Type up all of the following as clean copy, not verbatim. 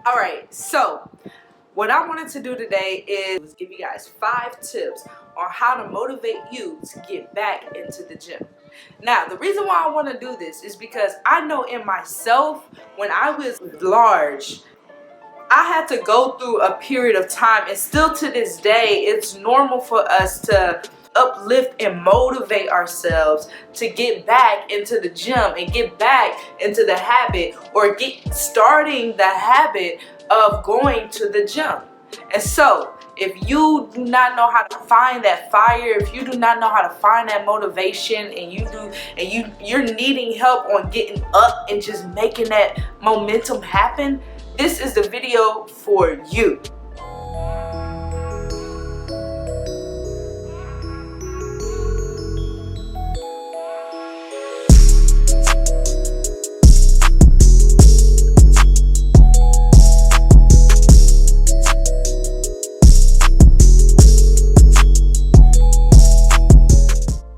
Alright, so what I wanted to do today is give you guys 5 tips on how to motivate you to get back into the gym. Now, the reason why I want to do this is because I know in myself, when I was large, I had to go through a period of time, and still to this day, it's normal for us to uplift and motivate ourselves to get back into the gym and get back into the habit, or get starting the habit of going to the gym. And so if you do not know how to find that fire, if you do not know how to find that motivation, and you're needing help on getting up and just making that momentum happen, this is the video for you.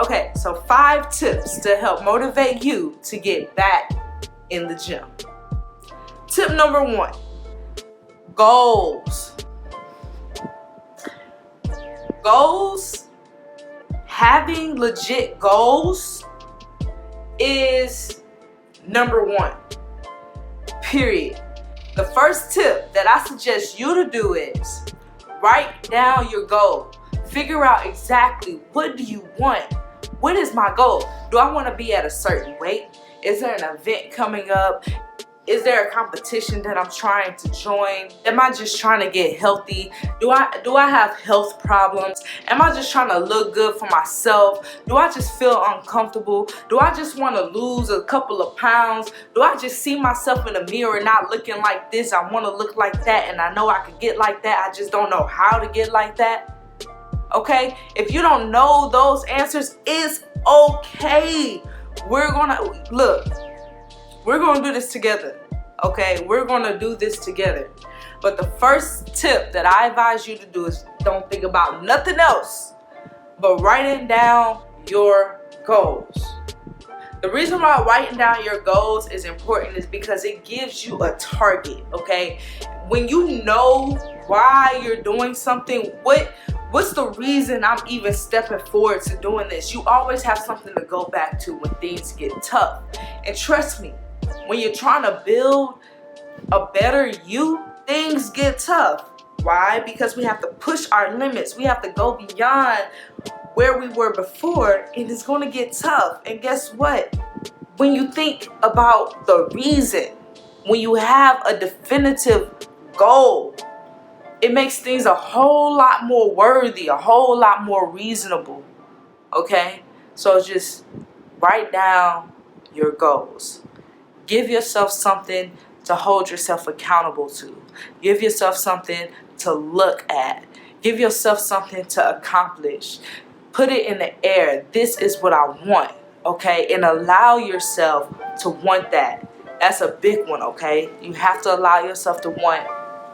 Okay, so 5 tips to help motivate you to get back in the gym. Tip number 1, goals. Goals, having legit goals is number 1, period. The first tip that I suggest you to do is write down your goal. Figure out exactly what do you want. What is my goal? Do I want to be at a certain weight? Is there an event coming up? Is there a competition that I'm trying to join? Am I just trying to get healthy? Do I have health problems? Am I just trying to look good for myself? Do I just feel uncomfortable? Do I just want to lose a couple of pounds? Do I just see myself in the mirror not looking like this? I want to look like that, and I know I could get like that. I just don't know how to get like that. Okay? If you don't know those answers, it's okay. We're gonna do this together. Okay? We're gonna do this together. But the first tip that I advise you to do is don't think about nothing else but writing down your goals. The reason why writing down your goals is important is because it gives you a target. Okay? When you know why you're doing something, what's the reason I'm even stepping forward to doing this? You always have something to go back to when things get tough. And trust me, when you're trying to build a better you, things get tough. Why? Because we have to push our limits. We have to go beyond where we were before, and it's going to get tough. And guess what? When you think about the reason, when you have a definitive goal, it makes things a whole lot more worthy, a whole lot more reasonable. Okay? So just write down your goals. Give yourself something to hold yourself accountable to. Give yourself something to look at. Give yourself something to accomplish. Put it in the air. This is what I want. Okay? And allow yourself to want that. That's a big one, okay? You have to allow yourself to want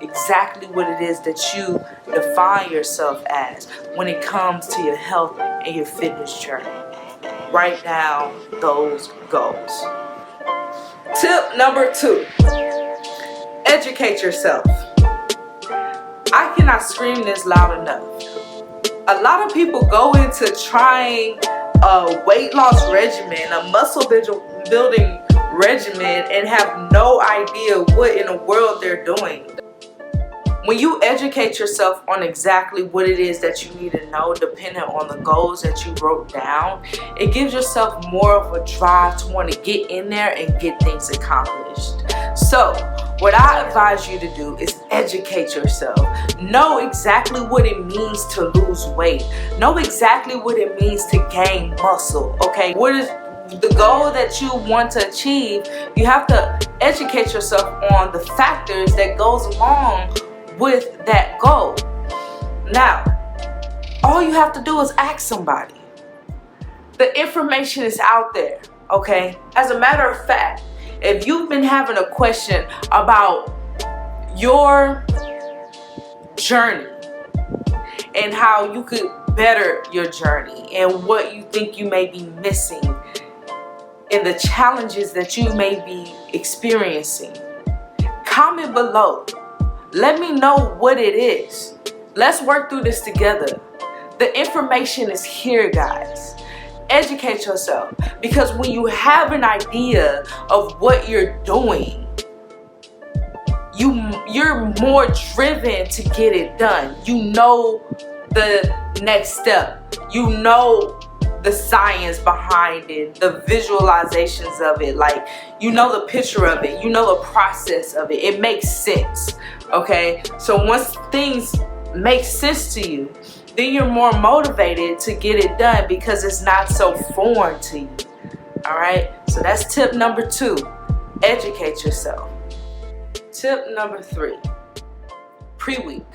exactly what it is that you define yourself as when it comes to your health and your fitness journey. Write down those goals. Tip number 2, educate yourself. I cannot scream this loud enough. A lot of people go into trying a weight loss regimen, a muscle building regimen, and have no idea what in the world they're doing. When you educate yourself on exactly what it is that you need to know, depending on the goals that you wrote down, it gives yourself more of a drive to want to get in there and get things accomplished. So, what I advise you to do is educate yourself. Know exactly what it means to lose weight. Know exactly what it means to gain muscle. Okay? What is the goal that you want to achieve? You have to educate yourself on the factors that goes along with that goal. Now, all you have to do is ask somebody. The information is out there, okay? As a matter of fact, if you've been having a question about your journey and how you could better your journey and what you think you may be missing and the challenges that you may be experiencing, comment below. Let me know what it is. Let's work through this together. The information is here, guys. Educate yourself, because when you have an idea of what you're doing, you're more driven to get it done. You know the next step. You know the science behind it, the visualizations of it, like you know the picture of it, you know the process of it. It makes sense, okay? So once things make sense to you, then you're more motivated to get it done because it's not so foreign to you. All right, so that's tip number 2. Educate yourself. Tip number 3, pre-week.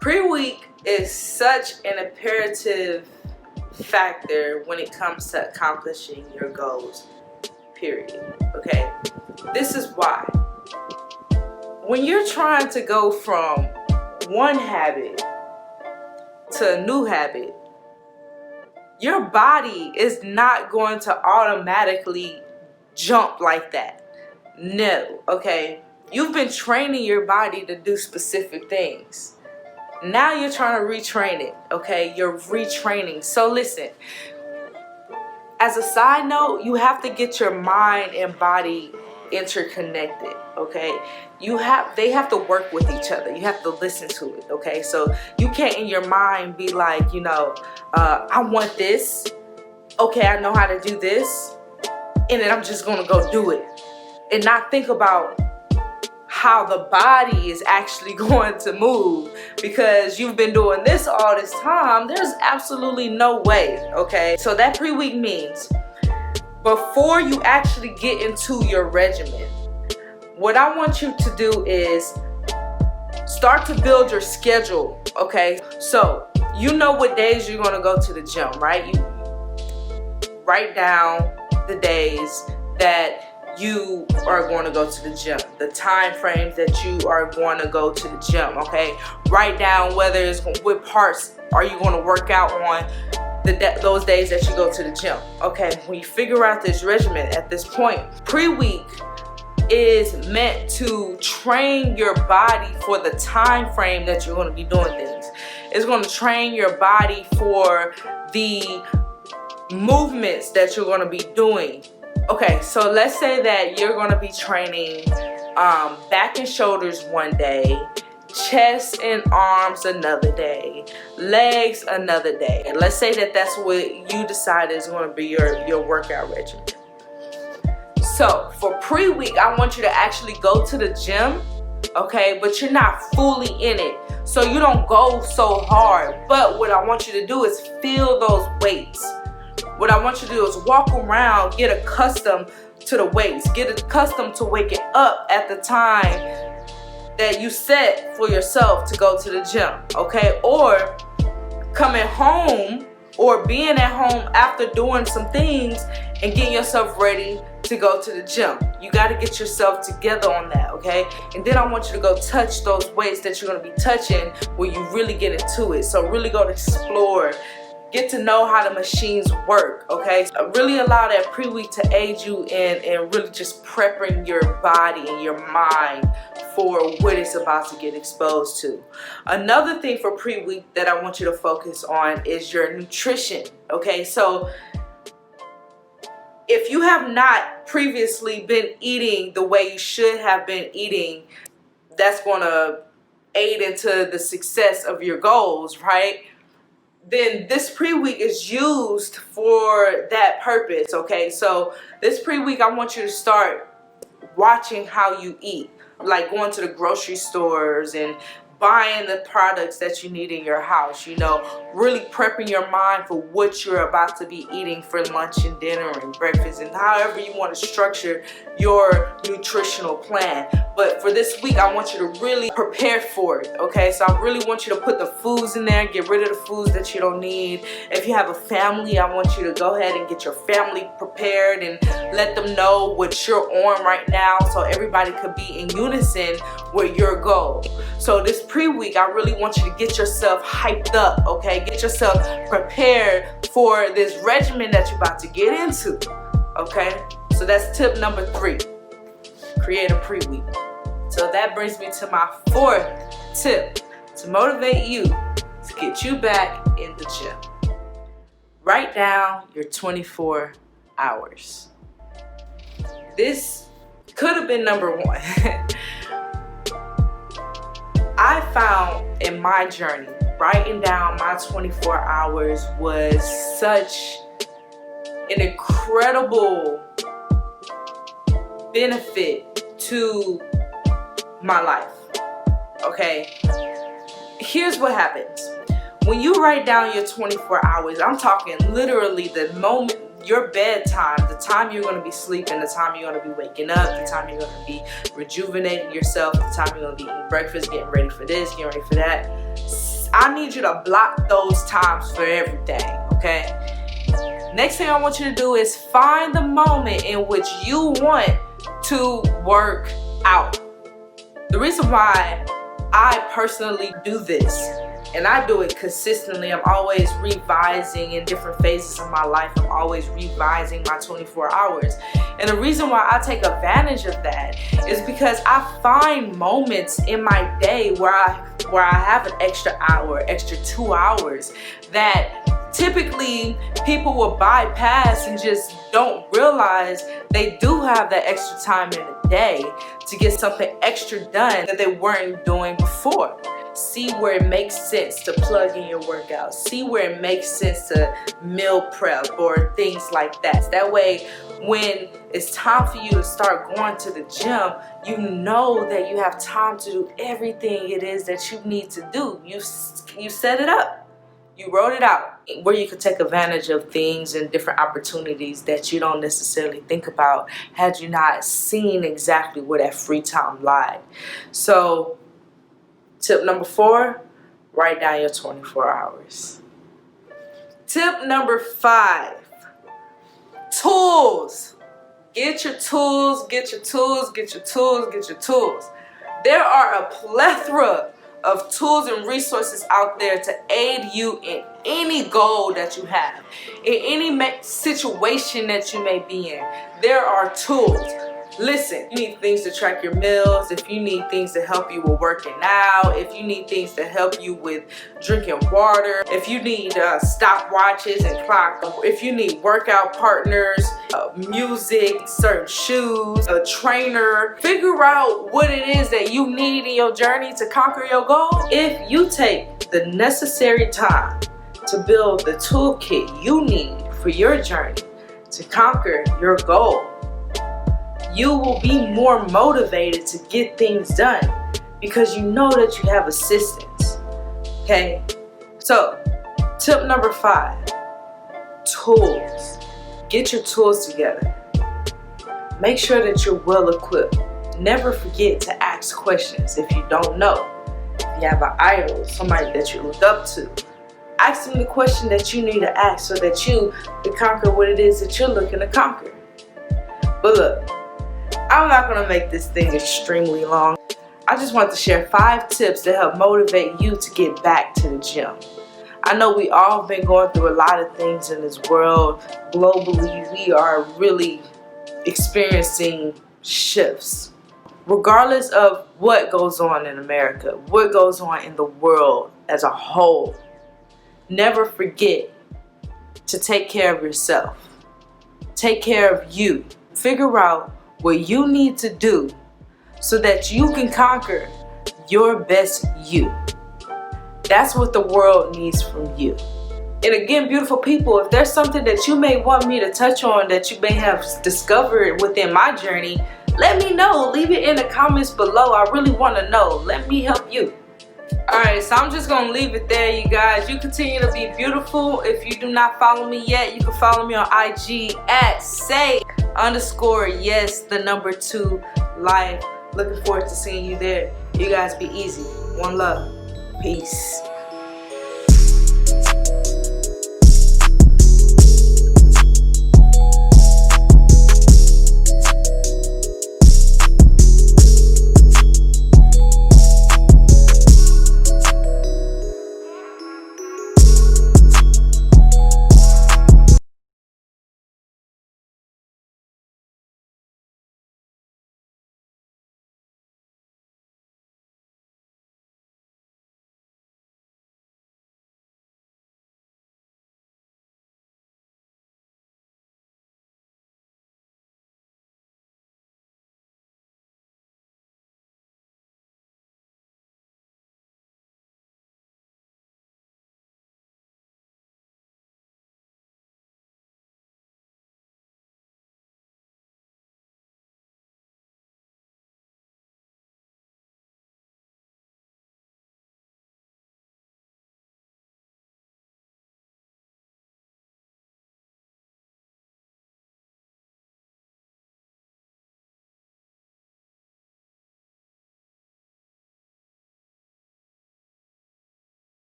Pre-week is such an imperative factor when it comes to accomplishing your goals, period. Okay, this is why. When you're trying to go from one habit to a new habit, your body is not going to automatically jump like that. No, okay? You've been training your body to do specific things. Now you're trying to retrain it, okay? You're retraining. So listen, as a side note, you have to get your mind and body interconnected, okay? They have to work with each other. You have to listen to it, okay? So you can't in your mind be like, you know, I want this. Okay, I know how to do this. And then I'm just gonna go do it. And not think about how the body is actually going to move, because you've been doing this all this time. There's absolutely no way, okay? So that pre-week means before you actually get into your regimen, what I want you to do is start to build your schedule, okay? So you know what days you're gonna go to the gym, right? You write down the days that you are going to go to the gym, the time frames that you are going to go to the gym, okay? Write down whether it's what parts are you going to work out on those days that you go to the gym, okay? When you figure out this regimen at this point, pre-week is meant to train your body for the time frame that you're going to be doing things. It's going to train your body for the movements that you're going to be doing. Okay, so let's say that you're going to be training back and shoulders one day, chest and arms another day, legs another day. And let's say that that's what you decide is going to be your workout regimen. So for pre-week, I want you to actually go to the gym, okay, but you're not fully in it. So you don't go so hard. But what I want you to do is feel those weights. What I want you to do is walk around, get accustomed to the weights, get accustomed to waking up at the time that you set for yourself to go to the gym, okay? Or coming home or being at home after doing some things and getting yourself ready to go to the gym. You got to get yourself together on that, okay? And then I want you to go touch those weights that you're going to be touching when you really get into it. So really go to explore. Get to know how the machines work, okay? So really allow that pre-week to aid you in really just prepping your body and your mind for what it's about to get exposed to. Another thing for pre-week that I want you to focus on is your nutrition, okay? So if you have not previously been eating the way you should have been eating, that's going to aid into the success of your goals, right? Then this pre-week is used for that purpose, okay? So this pre-week, I want you to start watching how you eat, like going to the grocery stores and buying the products that you need in your house, you know, really prepping your mind for what you're about to be eating for lunch and dinner and breakfast, and however you want to structure your nutritional plan. But for this week, I want you to really prepare for it, okay? So I really want you to put the foods in there, get rid of the foods that you don't need. If you have a family, I want you to go ahead and get your family prepared and let them know what you're on right now so everybody could be in unison with your goal. So this pre-week, I really want you to get yourself hyped up, okay? Get yourself prepared for this regimen that you're about to get into, okay? So that's tip number 3. Create a pre-week. Till So that brings me to my fourth tip to motivate you to get you back in the gym. Write down your 24 hours. This could have been number one. I found in my journey, writing down my 24 hours was such an incredible benefit to my life. Okay, here's what happens. When you write down your 24 hours, I'm talking literally the moment, your bedtime, the time you're going to be sleeping, the time you're going to be waking up, the time you're going to be rejuvenating yourself, the time you're going to be eating breakfast, getting ready for this, getting ready for that. I need you to block those times for everything, okay? Next thing I want you to do is find the moment in which you want to work out. The reason why I personally do this, and I do it consistently, I'm always revising in different phases of my life. I'm always revising my 24 hours. And the reason why I take advantage of that is because I find moments in my day where I have an extra hour, extra 2 hours that typically people will bypass and just don't realize they do have that extra time in the day to get something extra done that they weren't doing before. See where it makes sense to plug in your workouts. See where it makes sense to meal prep or things like that. That way, when it's time for you to start going to the gym, you know that you have time to do everything it is that you need to do. You set it up. You wrote it out where you could take advantage of things and different opportunities that you don't necessarily think about had you not seen exactly where that free time lied. So, tip number 4, write down your 24 hours. Tip number 5, tools. Get your tools, get your tools, get your tools, get your tools. There are a plethora of tools and resources out there to aid you in any goal that you have, in any situation that you may be in. There are tools. Listen, you need things to track your meals, if you need things to help you with working out, if you need things to help you with drinking water, if you need stopwatches and clock, if you need workout partners, music, certain shoes, a trainer, figure out what it is that you need in your journey to conquer your goal. If you take the necessary time to build the toolkit you need for your journey to conquer your goal, you will be more motivated to get things done because you know that you have assistance. Okay? So, tip number 5, tools. Get your tools together. Make sure that you're well equipped. Never forget to ask questions if you don't know. If you have an idol, somebody that you look up to, ask them the question that you need to ask so that you can conquer what it is that you're looking to conquer. But look, I'm not going to make this thing extremely long. I just want to share 5 tips to help motivate you to get back to the gym. I know we all been going through a lot of things in this world. Globally, we are really experiencing shifts. Regardless of what goes on in America, what goes on in the world as a whole, never forget to take care of yourself. Take care of you. Figure out what you need to do so that you can conquer your best you. That's what the world needs from you. And again, beautiful people, if there's something that you may want me to touch on that you may have discovered within my journey, let me know. Leave it in the comments below. I really want to know. Let me help you. Alright, so I'm just going to leave it there, you guys. You continue to be beautiful. If you do not follow me yet, you can follow me on IG at say_yes2life. Looking forward to seeing you there. You guys be easy. One love. Peace.